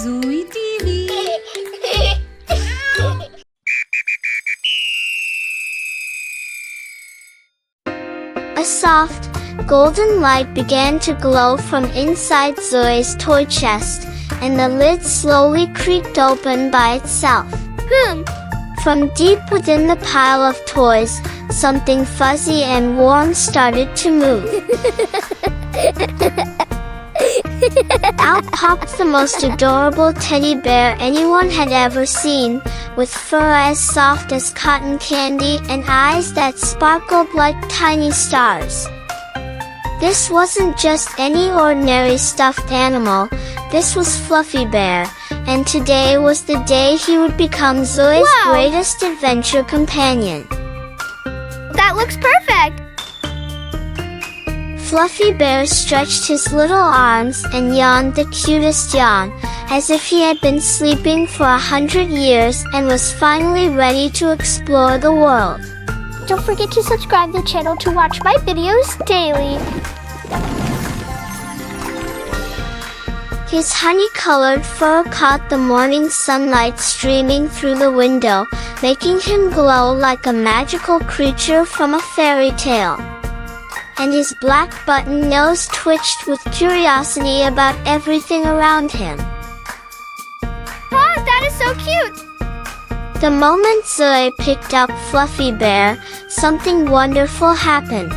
Zoe TV. A soft, golden light began to glow from inside Zoe's toy chest, and the lid slowly creaked open by itself. From deep within the pile of toys, something fuzzy and warm started to move. Out popped the most adorable teddy bear anyone had ever seen, with fur as soft as cotton candy and eyes that sparkled like tiny stars. This wasn't just any ordinary stuffed animal, this was Fluffy Bear, and today was the day he would become Zoe's greatest adventure companion. That looks perfect! Fluffy Bear stretched his little arms and yawned the cutest yawn, as if he had been sleeping for 100 years and was finally ready to explore the world. Don't forget to subscribe to the channel to watch my videos daily. His honey-colored fur caught the morning sunlight streaming through the window, making him glow like a magical creature from a fairy tale. And his black button nose twitched with curiosity about everything around him. Oh, that is so cute! The moment Zoe picked up Fluffy Bear, something wonderful happened.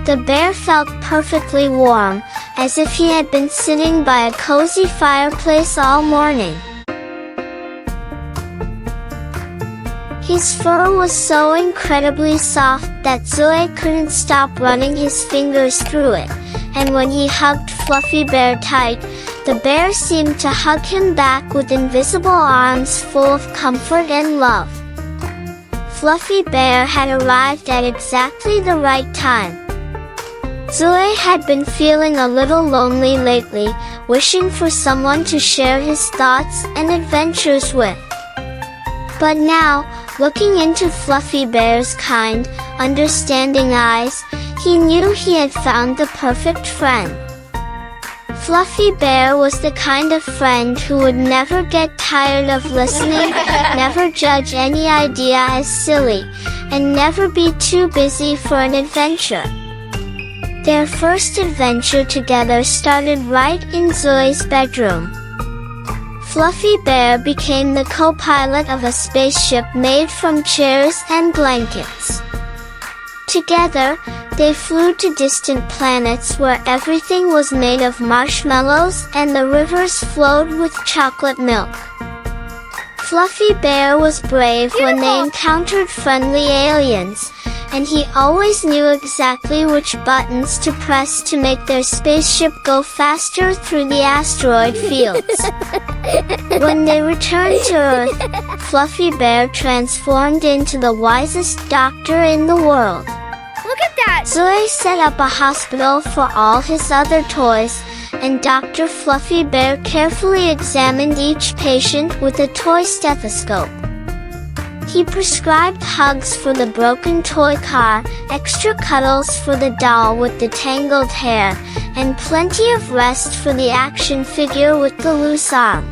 The bear felt perfectly warm, as if he had been sitting by a cozy fireplace all morning. His fur was so incredibly soft that Zoe couldn't stop running his fingers through it, and when he hugged Fluffy Bear tight, the bear seemed to hug him back with invisible arms full of comfort and love. Fluffy Bear had arrived at exactly the right time. Zoe had been feeling a little lonely lately, wishing for someone to share his thoughts and adventures with. But now, looking into Fluffy Bear's kind, understanding eyes, he knew he had found the perfect friend. Fluffy Bear was the kind of friend who would never get tired of listening, never judge any idea as silly, and never be too busy for an adventure. Their first adventure together started right in Zoe's bedroom. Fluffy Bear became the co-pilot of a spaceship made from chairs and blankets. Together, they flew to distant planets where everything was made of marshmallows and the rivers flowed with chocolate milk. Fluffy Bear was brave when they encountered friendly aliens, and he always knew exactly which buttons to press to make their spaceship go faster through the asteroid fields. When they returned to Earth, Fluffy Bear transformed into the wisest doctor in the world. Look at that! Zoe set up a hospital for all his other toys, and Dr. Fluffy Bear carefully examined each patient with a toy stethoscope. He prescribed hugs for the broken toy car, extra cuddles for the doll with the tangled hair, and plenty of rest for the action figure with the loose arm.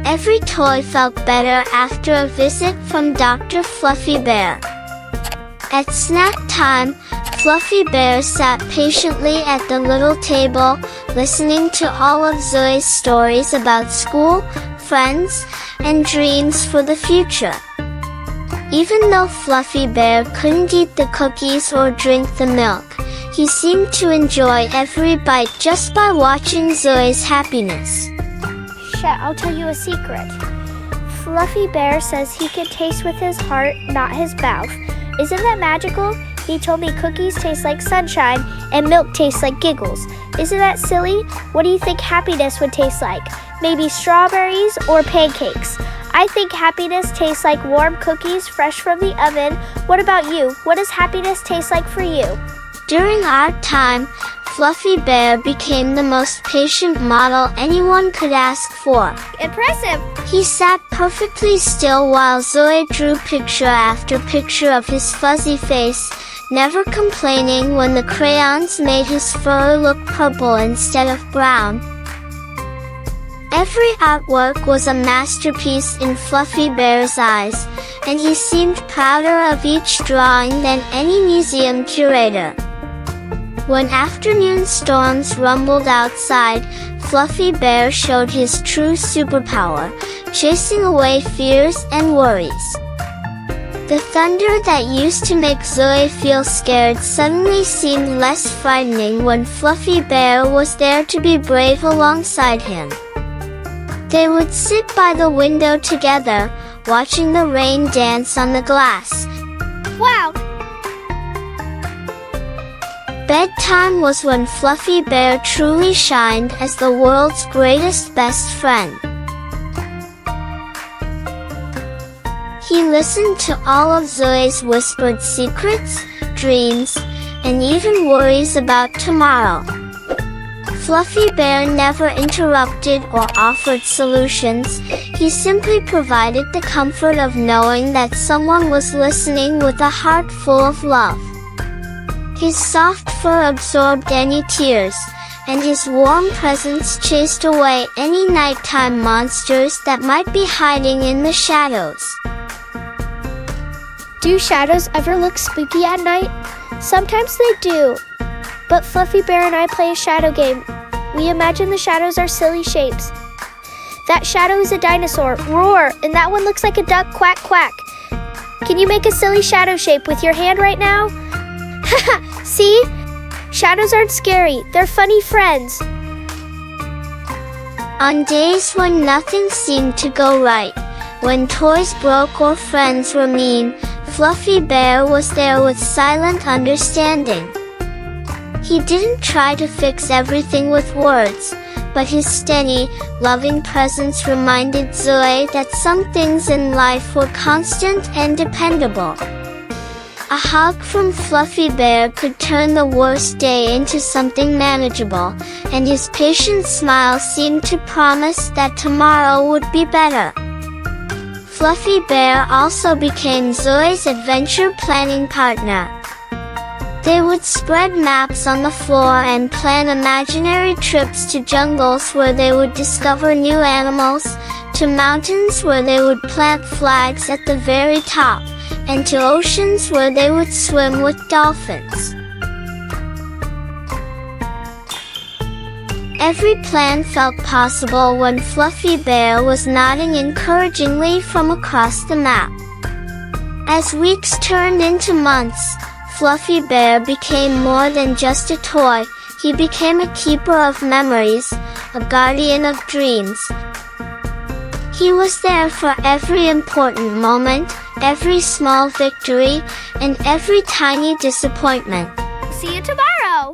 Every toy felt better after a visit from Dr. Fluffy Bear. At snack time, Fluffy Bear sat patiently at the little table, listening to all of Zoe's stories about school, friends, and dreams for the future. Even though Fluffy Bear couldn't eat the cookies or drink the milk, he seemed to enjoy every bite just by watching Zoe's happiness. I'll tell you a secret. Fluffy Bear says he can taste with his heart, not his mouth. Isn't that magical? He told me cookies taste like sunshine and milk tastes like giggles. Isn't that silly? What do you think happiness would taste like? Maybe strawberries or pancakes? I think happiness tastes like warm cookies fresh from the oven. What about you? What does happiness taste like for you? During our time, Fluffy Bear became the most patient model anyone could ask for. Impressive! He sat perfectly still while Zoe drew picture after picture of his fuzzy face, never complaining when the crayons made his fur look purple instead of brown. Every artwork was a masterpiece in Fluffy Bear's eyes, and he seemed prouder of each drawing than any museum curator. When afternoon storms rumbled outside, Fluffy Bear showed his true superpower, chasing away fears and worries. The thunder that used to make Zoe feel scared suddenly seemed less frightening when Fluffy Bear was there to be brave alongside him. They would sit by the window together, watching the rain dance on the glass. Wow! Bedtime was when Fluffy Bear truly shined as the world's greatest best friend. He listened to all of Zoe's whispered secrets, dreams, and even worries about tomorrow. Fluffy Bear never interrupted or offered solutions. He simply provided the comfort of knowing that someone was listening with a heart full of love. His soft fur absorbed any tears, and his warm presence chased away any nighttime monsters that might be hiding in the shadows. Do shadows ever look spooky at night? Sometimes they do. But Fluffy Bear and I play a shadow game. We imagine the shadows are silly shapes. That shadow is a dinosaur, roar, and that one looks like a duck, quack, quack. Can you make a silly shadow shape with your hand right now? Haha, see? Shadows aren't scary, they're funny friends. On days when nothing seemed to go right, when toys broke or friends were mean, Fluffy Bear was there with silent understanding. He didn't try to fix everything with words, but his steady, loving presence reminded Zoe that some things in life were constant and dependable. A hug from Fluffy Bear could turn the worst day into something manageable, and his patient smile seemed to promise that tomorrow would be better. Fluffy Bear also became Zoe's adventure planning partner. They would spread maps on the floor and plan imaginary trips to jungles where they would discover new animals, to mountains where they would plant flags at the very top, and to oceans where they would swim with dolphins. Every plan felt possible when Fluffy Bear was nodding encouragingly from across the map. As weeks turned into months, Fluffy Bear became more than just a toy. He became a keeper of memories, a guardian of dreams. He was there for every important moment, every small victory, and every tiny disappointment. See you tomorrow!